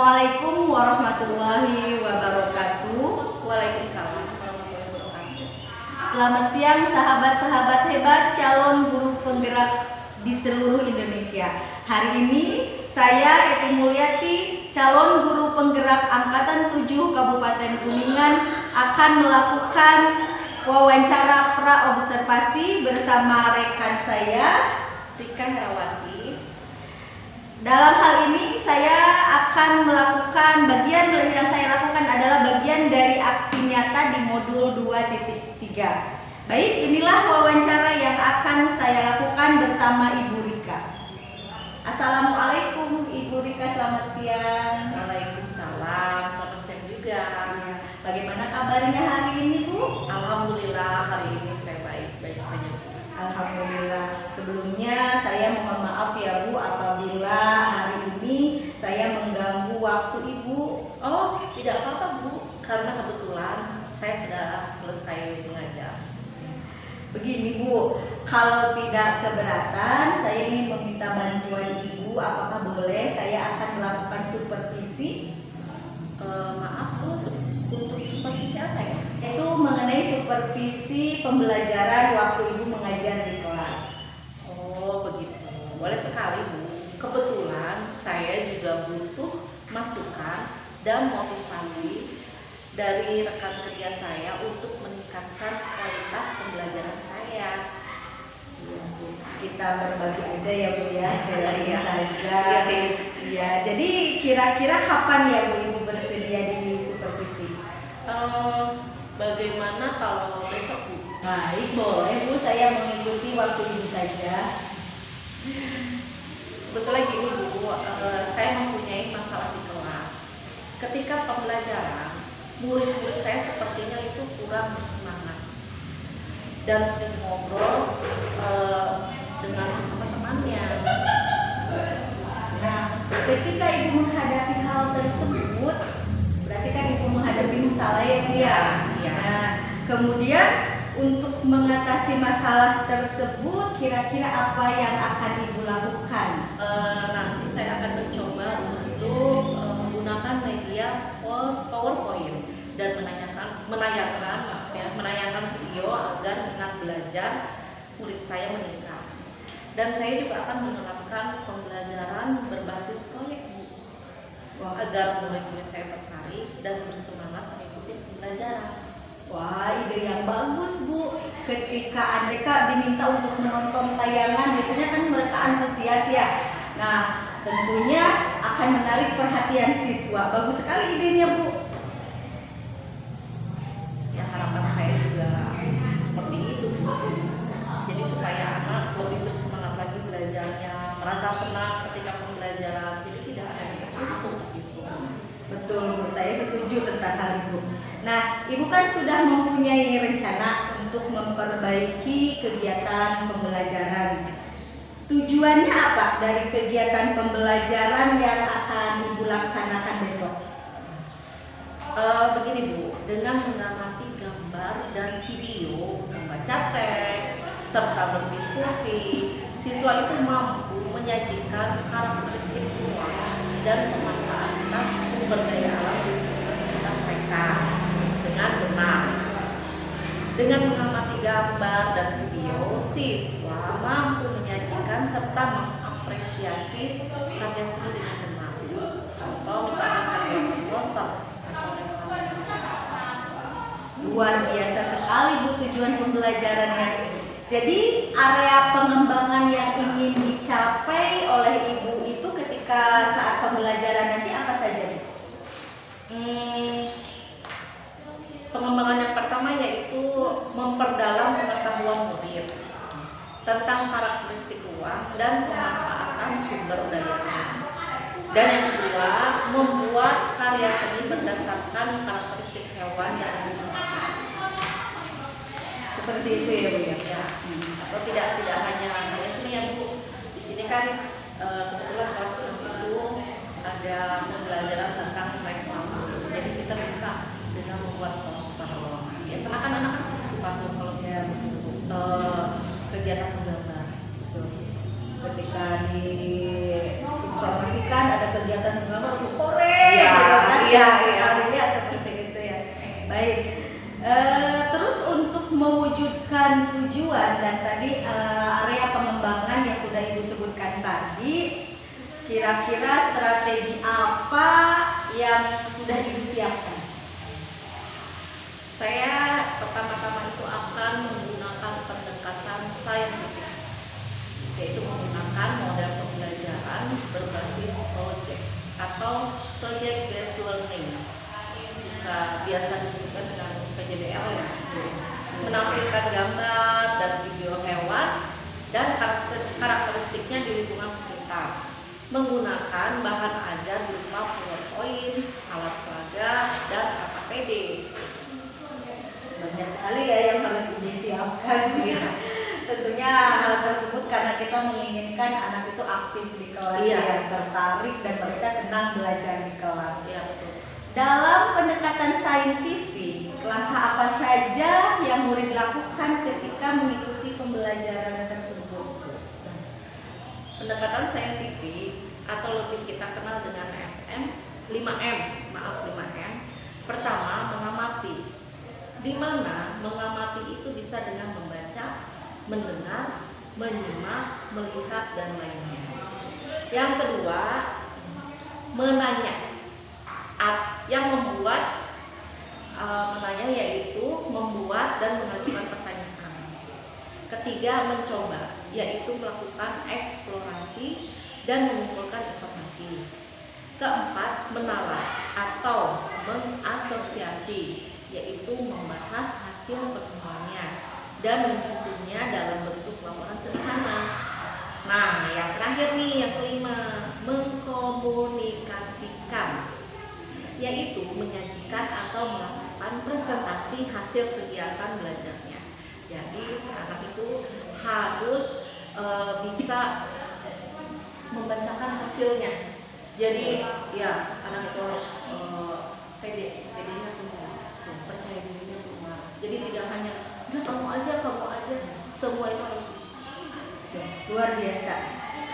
Assalamualaikum warahmatullahi wabarakatuh. Waalaikumsalam warahmatullahi wabarakatuh. Selamat siang sahabat-sahabat hebat calon guru penggerak di seluruh Indonesia. Hari ini saya Eti Mulyati, calon guru penggerak angkatan 7 Kabupaten Kuningan, akan melakukan wawancara pra-observasi bersama rekan saya Rika Herawati. Dalam hal ini saya akan melakukan bagian yang saya lakukan adalah bagian dari aksi nyata di modul 2.3. Baik, inilah wawancara yang akan saya lakukan bersama Ibu Rika. Assalamualaikum Ibu Rika, selamat siang. Waalaikumsalam, selamat siang juga. Bagaimana kabarnya hari ini, Bu? Alhamdulillah hari ini saya baik-baik saja. Alhamdulillah. Sebelumnya saya mohon maaf ya Bu apabila hari ini saya mengganggu waktu Ibu. Oh, tidak apa-apa Bu, karena kebetulan saya sudah selesai mengajar. Begini Bu, kalau tidak keberatan saya ingin meminta bantuan Ibu, apakah boleh saya akan melakukan supervisi? Maaf Bu, untuk supervisi apa ya? Itu mengenai supervisi pembelajaran waktu Ibu mengajar di kelas. Oh begitu, boleh sekali Bu. Kebetulan saya juga butuh masukan dan motivasi dari rekan kerja saya untuk meningkatkan kualitas pembelajaran saya. Iya, Bu. Kita berbagi aja ya Bu ya, sharing Iya. saja. Iya. Iya, jadi kira-kira kapan ya Bu Ibu bersedia di supervisi? Bagaimana kalau besok Bu? Baik, boleh Bu, saya mengikuti waktu Ibu saja. Sebetulnya gini Bu, saya mempunyai masalah di kelas. Ketika pembelajaran, murid-murid saya sepertinya itu kurang bersemangat dan sering ngobrol dengan sesama temannya. Nah, ketika Ibu menghadapi hal tersebut, berarti kan Ibu menghadapi masalah ya Bu ya? Iya. Nah, kemudian untuk mengatasi masalah tersebut, kira-kira apa yang akan Ibu lakukan? Nanti saya akan mencoba untuk menggunakan media PowerPoint dan menayangkan video agar minat belajar murid saya meningkat. Dan saya juga akan menerapkan pembelajaran berbasis proyek Bu, agar murid-murid saya tertarik dan bersemangat mengikuti pembelajaran. Wah, ide yang bagus Bu. Ketika mereka diminta untuk menonton tayangan, biasanya kan mereka antusias ya. Nah, tentunya akan menarik perhatian siswa. Bagus sekali idenya Bu. Ya harapan saya juga seperti itu Bu. Jadi supaya anak lebih bersemangat lagi belajarnya, merasa senang ketika pembelajaran, jadi tidak ada rasa suntuk gitu. Betul Bu, saya setuju tentang hal itu. Nah, Ibu kan sudah mempunyai rencana untuk memperbaiki kegiatan pembelajaran. Tujuannya apa dari kegiatan pembelajaran yang akan Ibu laksanakan besok? Begini Bu, dengan mengamati gambar dan video, membaca teks, serta berdiskusi, siswa itu mampu menyajikan karakteristik ruang dan pemanfaatan sumber daya alam di lingkungan sekitar mereka dengan benar. Dengan mengamati gambar dan video, siswa mampu menyajikan serta mengapresiasi karya seni dengan benar. Contoh misalnya karya poster atau reklamasi. Luar biasa sekali Bu tujuan pembelajarannya. Jadi area pengembangan yang ingin dicapai oleh Ibu itu ketika saat pembelajaran nanti apa saja Bu? Pengembangan yang pertama yaitu memperdalam pengetahuan murid tentang karakteristik ruang dan pemanfaatan sumber daya alam. Dan yang kedua, membuat karya seni berdasarkan karakteristik hewan dan bangsa. Seperti itu ya Bu ya? Ya, atau tidak hanya karya seni ya Bu. Di sini kan kebetulan kelas 6 itu ada pembelajaran tentang reklamasi. Jadi kita bisa dengan membuat poster. Ya, seakan anak-anak suka tuh kalau dia kegiatan menggambar. Ketika diinformasikan ada kegiatan menggambar, keren Iya, sekali ya seperti itu ya. Baik. Terus untuk mewujudkan tujuan dan tadi area pengembangan yang sudah Ibu sebutkan tadi, kira-kira strategi apa yang sudah Ibu siapkan? Saya pertama-tama itu akan menggunakan pendekatan saintifik, yaitu menggunakan model pembelajaran berbasis project atau project based learning, biasa disebutkan dengan PJBL ya. Menampilkan gambar dan video hewan dan karakteristiknya di lingkungan sekitar, menggunakan bahan ajar berupa PowerPoint, alat peraga, dan AKPD. Banyak sekali ya yang harus disiapkan ya. Tentunya hal tersebut karena kita menginginkan anak itu aktif di kelas, yang tertarik dan mereka senang belajar di kelas. Iya, betul. Dalam pendekatan saintifik, langkah apa saja yang murid lakukan ketika mengikuti pembelajaran tersebut? Pendekatan saintifik atau lebih kita kenal dengan 5M. Pertama, mengamati. Di mana mengamati itu bisa dengan membaca, mendengar, menyimak, melihat, dan lainnya. Yang kedua, menanya. Yang membuat menanya yaitu membuat dan mengajukan pertanyaan. Ketiga, mencoba, yaitu melakukan eksplorasi dan mengumpulkan informasi. Keempat, menalar atau mengasosiasi, yaitu membahas hasil pertemuannya dan menyusunnya dalam bentuk laporan sederhana. Nah, yang terakhir nih, yang kelima, mengkomunikasikan, yaitu menyajikan atau melakukan presentasi hasil kegiatan belajarnya. Jadi anak itu harus bisa membacakan hasilnya. Jadi ya anak itu harus PD-nya tumbuh, percaya dirinya tumbuh. Jadi tidak hanya udah kamu aja, semua itu harus bisa. Luar biasa,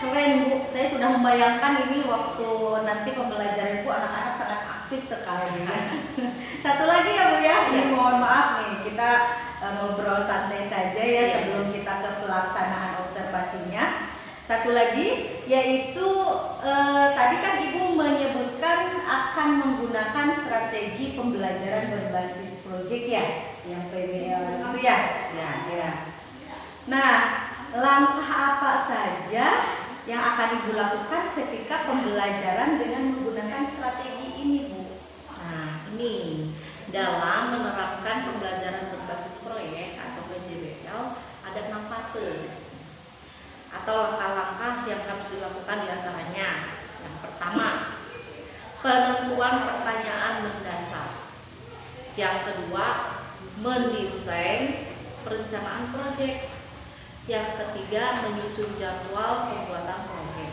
keren Bu. Saya sudah membayangkan ini waktu nanti pembelajaran Bu, anak-anak sangat aktif sekali ya. Satu lagi ya Bu ya, ini mohon maaf nih kita ngobrol santai saja ya sebelum kita ke pelaksanaan observasinya. Satu lagi yaitu tadi kan Ibu menyebutkan akan menggunakan strategi pembelajaran berbasis proyek ya, yang PBL itu ya. Ya. Nah, langkah apa saja yang akan Ibu lakukan ketika pembelajaran dengan menggunakan strategi ini Bu? Nah, ini dalam menerapkan pembelajaran berbasis proyek atau PJBL ada 6 fase atau langkah-langkah yang harus dilakukan diantaranya. Yang pertama, penentuan pertanyaan mendasar. Yang kedua, mendesain perencanaan proyek. Yang ketiga, menyusun jadwal pembuatan proyek.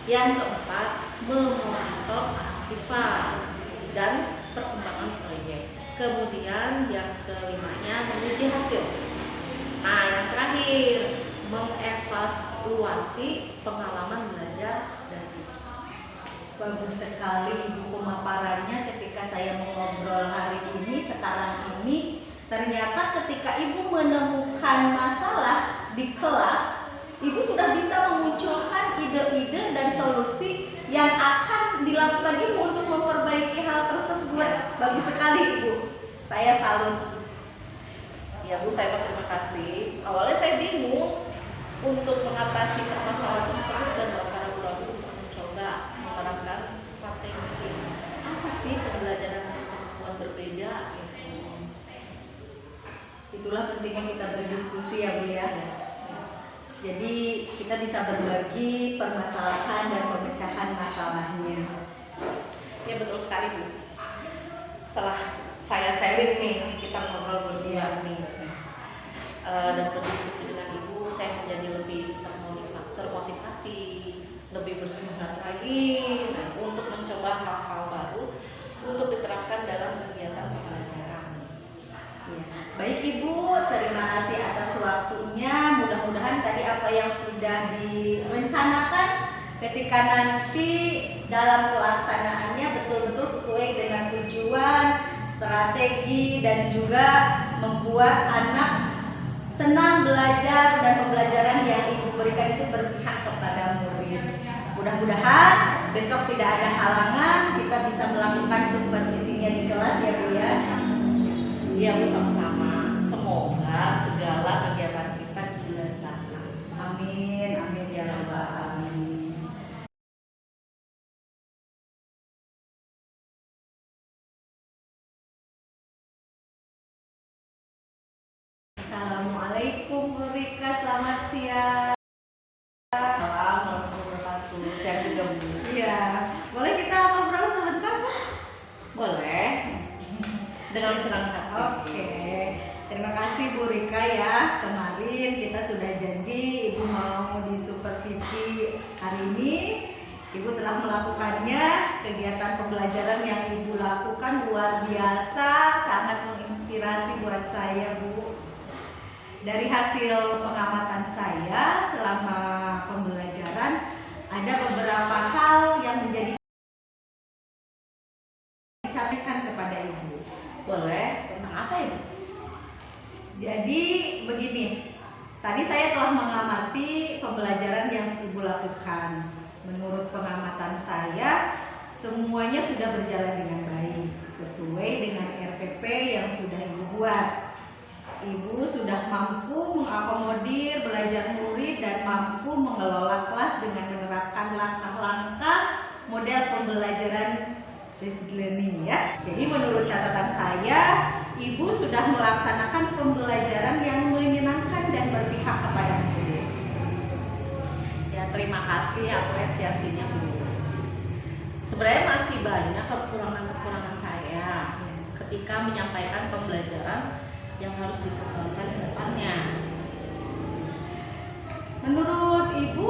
Yang keempat, memonitor keaktifan dan perkembangan proyek. Kemudian yang kelimanya, menguji hasil. Nah, yang terakhir, mengevaluasi pengalaman belajar dari siswa. Bagus sekali Ibu pemaparannya ketika saya mengobrol hari ini, sekarang ini. Ternyata ketika Ibu menemukan masalah di kelas, Ibu sudah bisa memunculkan ide-ide dan solusi yang akan dilakukan Ibu untuk memperbaiki hal tersebut. Bagus sekali Ibu, saya salut. Ya Bu, saya terima kasih. Awalnya saya bingung untuk mengatasi permasalahan tersebut dan secara ragu untuk mencoba menerapkan strategi. Apa sih pembelajaran yang sangat berbeda? Itulah pentingnya kita berdiskusi ya Bu ya. Jadi kita bisa berbagi permasalahan dan pemecahan masalahnya. Ya betul sekali Bu. Setelah saya sharing nih, kita ngobrol berdua nih dan berdiskusi dengan Ibu, saya menjadi lebih termotivasi, lebih bersemangat lagi untuk mencoba hal-hal baru untuk diterapkan dalam kegiatan pembelajaran. Baik Ibu, terima kasih atas waktunya. Mudah-mudahan tadi apa yang sudah direncanakan ketika nanti dalam pelaksanaannya betul-betul sesuai dengan tujuan, strategi, dan juga membuat anak senang belajar dan pembelajaran yang Ibu berikan itu berpihak kepada murid. Mudah-mudahan besok tidak ada halangan, kita bisa melakukan supervisinya di kelas ya Bu ya. Iya Bu, sama-sama. Semoga segala kegiatan kita dilancarkan. Amin, amin ya rabbal alamin. Assalamualaikum Bu Rika, selamat siang. Assalamualaikum warahmatullahi wabarakatuh. Siang juga Bu. Iya, boleh kita ngobrol sebentar Bu? Boleh. Dengan senang hati. Oke, terima kasih Bu Rika ya. Kemarin kita sudah janji Ibu mau disupervisi hari ini. Ibu telah melakukannya. Kegiatan pembelajaran yang Ibu lakukan luar biasa, sangat menginspirasi buat saya Bu. Dari hasil pengamatan saya selama pembelajaran, ada beberapa hal yang menjadi disampaikan kepada Ibu. Boleh. Tentang apa Ibu? Jadi begini, tadi saya telah mengamati pembelajaran yang Ibu lakukan. Menurut pengamatan saya, semuanya sudah berjalan dengan baik, sesuai dengan RPP yang sudah Ibu buat. Ibu sudah mampu mengakomodir belajar murid dan mampu mengelola kelas dengan menerapkan langkah-langkah model pembelajaran basic learning ya. Jadi menurut catatan saya, Ibu sudah melaksanakan pembelajaran yang menyenangkan dan berpihak kepada murid. Ya, terima kasih apresiasinya Bu. Sebenarnya masih banyak kekurangan-kekurangan saya ketika menyampaikan pembelajaran yang harus dikembangkan ke depannya. Menurut Ibu,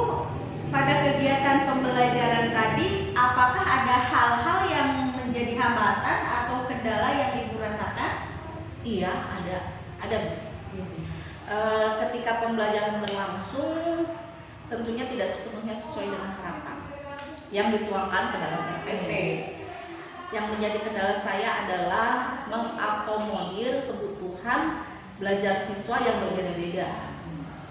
pada kegiatan pembelajaran tadi, apakah ada hal-hal yang menjadi hambatan atau kendala yang Ibu rasakan? Iya, ada Bu. Ketika pembelajaran berlangsung, tentunya tidak sepenuhnya sesuai dengan harapan yang dituangkan ke dalam RPP. Yang menjadi kendala saya adalah mengakomodir kebutuhan belajar siswa yang berbeda-beda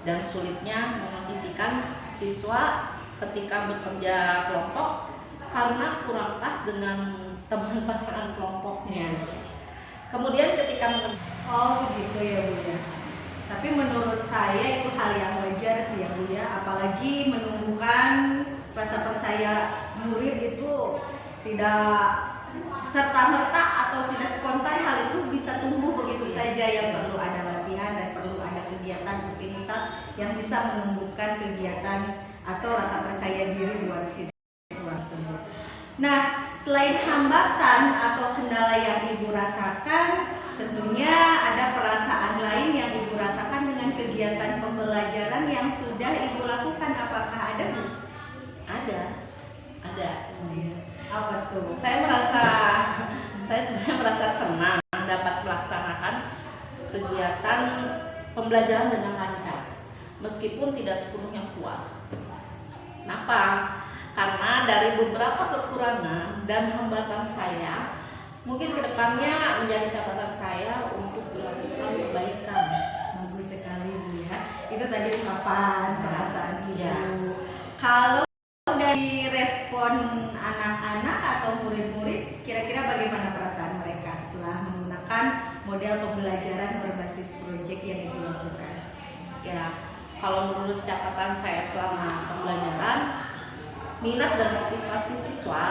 dan sulitnya mengondisikan siswa ketika bekerja kelompok karena kurang pas dengan teman pasangan kelompoknya. Kemudian ketika Oh begitu ya Bu ya. Tapi menurut saya itu hal yang wajar sih ya Bu ya. Apalagi menumbuhkan rasa percaya murid itu tidak serta-merta atau tidak spontan, hal itu bisa tumbuh begitu saja. Yang perlu ada latihan dan perlu ada kegiatan rutinitas yang bisa menumbuhkan kegiatan atau rasa percaya diri buat siswa tersebut. Nah, selain hambatan atau kendala yang Ibu rasakan, tentunya ada perasaan lain yang Ibu rasakan dengan kegiatan pembelajaran yang sudah Ibu lakukan. Apakah ada Bu? ada. Apa tuh? Saya sebenarnya merasa senang dapat melaksanakan kegiatan pembelajaran dengan lancar, meskipun tidak sepenuhnya puas. Kenapa? Karena dari beberapa kekurangan dan hambatan saya, mungkin kedepannya menjadi catatan saya untuk dilakukan perbaikan. Bagus sekali Bu ya. Itu tadi ungkapan perasaan Ibu. Ya. Kalau dari respon anak-anak atau murid-murid, kira-kira bagaimana perasaan mereka setelah menggunakan model pembelajaran berbasis proyek yang Ibu lakukan? Ya, kalau menurut catatan saya selama pembelajaran, minat dan motivasi siswa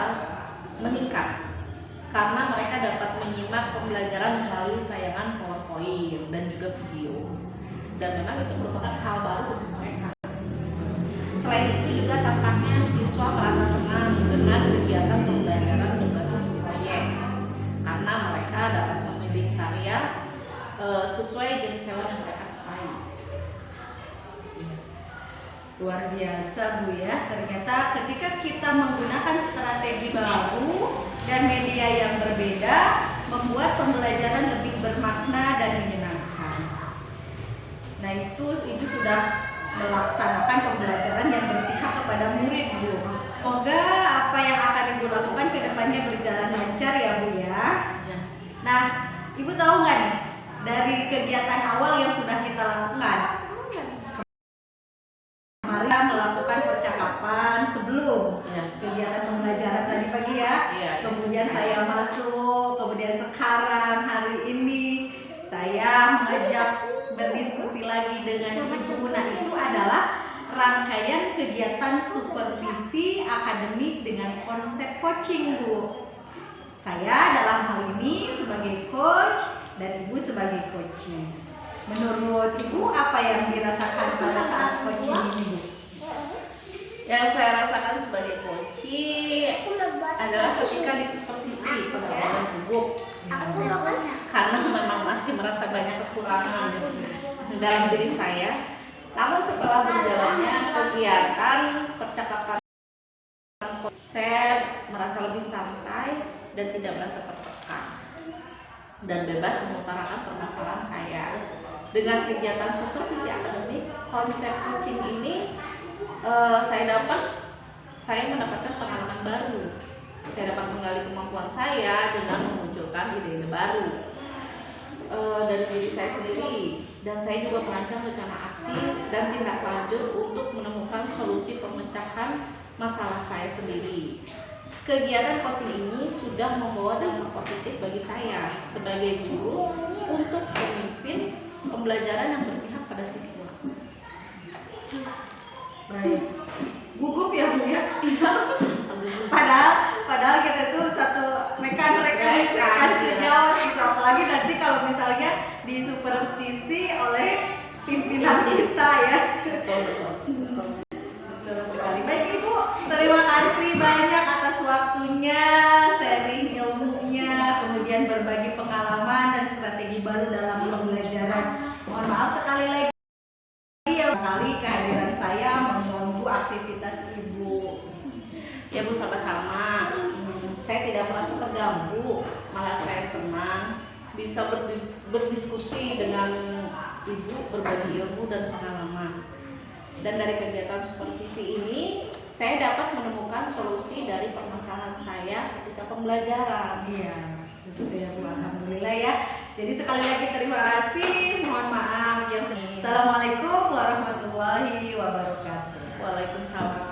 meningkat karena mereka dapat menyimak pembelajaran melalui tayangan PowerPoint dan juga video, dan memang itu merupakan hal baru untuk mereka. Selain itu juga tampaknya siswa merasa senang dengan kegiatan pembelajaran berbasis proyek karena mereka dapat memilih karya sesuai jenis hewan yang mereka sukai. Luar biasa Bu ya. Ternyata ketika kita menggunakan strategi baru dan media yang berbeda, membuat pembelajaran lebih bermakna dan menyenangkan. Nah itu sudah melaksanakan pembelajaran yang berpihak kepada murid, Bu. Semoga apa yang akan Ibu lakukan ke depannya berjalan lancar ya, Bu ya. Nah, Ibu tahu nggak nih dari kegiatan awal yang sudah kita lakukan? Kemarin kita melakukan percakapan sebelum kegiatan pembelajaran tadi pagi ya. Kemudian saya masuk, kemudian sekarang hari ini saya mengajak berdiskusi lagi dengan Ibu. Nah, itu adalah rangkaian kegiatan supervisi akademik dengan konsep coaching, Bu. Saya dalam hal ini sebagai coach dan Ibu sebagai coaching. Menurut Ibu apa yang dirasakan pada saat coaching ini, Bu? Yang saya rasakan sebagai coaching adalah ketika disupervisi pergaulan gugup, karena memang masih merasa banyak kekurangan dalam diri saya. Namun setelah berjalannya kegiatan percakapan, saya merasa lebih santai dan tidak merasa tertekan dan bebas mengutarakan permasalahan saya. Dengan kegiatan supervisi akademik konsep coaching ini, saya mendapatkan pengalaman baru. Saya dapat menggali kemampuan saya dengan memunculkan ide-ide baru dari diri saya sendiri, dan saya juga merancang rencana aksi dan tindak lanjut untuk menemukan solusi pemecahan masalah saya sendiri. Kegiatan coaching ini sudah membawa dampak positif bagi saya sebagai guru untuk memimpin pembelajaran yang berpihak pada siswa. Baik, gugup ya, Bu ya. Padahal kita tuh satu rekan-rekan sejawat gitu. Apalagi nanti kalau misalnya disupervisi oleh pimpinan kita ya. Betul sekali. Baik Ibu, terima kasih banyak atas waktunya, sharing ilmunya, kemudian berbagi pengalaman dan strategi baru dalam pembelajaran. Mohon maaf sekali lagi ya kali kehadiran saya mengganggu aktivitas Ibu. Ya Bu, sama-sama. Saya tidak merasa terganggu, malah saya senang bisa berdiskusi dengan Ibu, berbagi ilmu dan pengalaman. Dan dari kegiatan supervisi ini, saya dapat menemukan solusi dari permasalahan saya ketika pembelajaran. Iya, betul ya Bu. Alhamdulillah ya. Jadi sekali lagi terima kasih. Mohon maaf yang Assalamualaikum warahmatullahi wabarakatuh. Waalaikumsalam.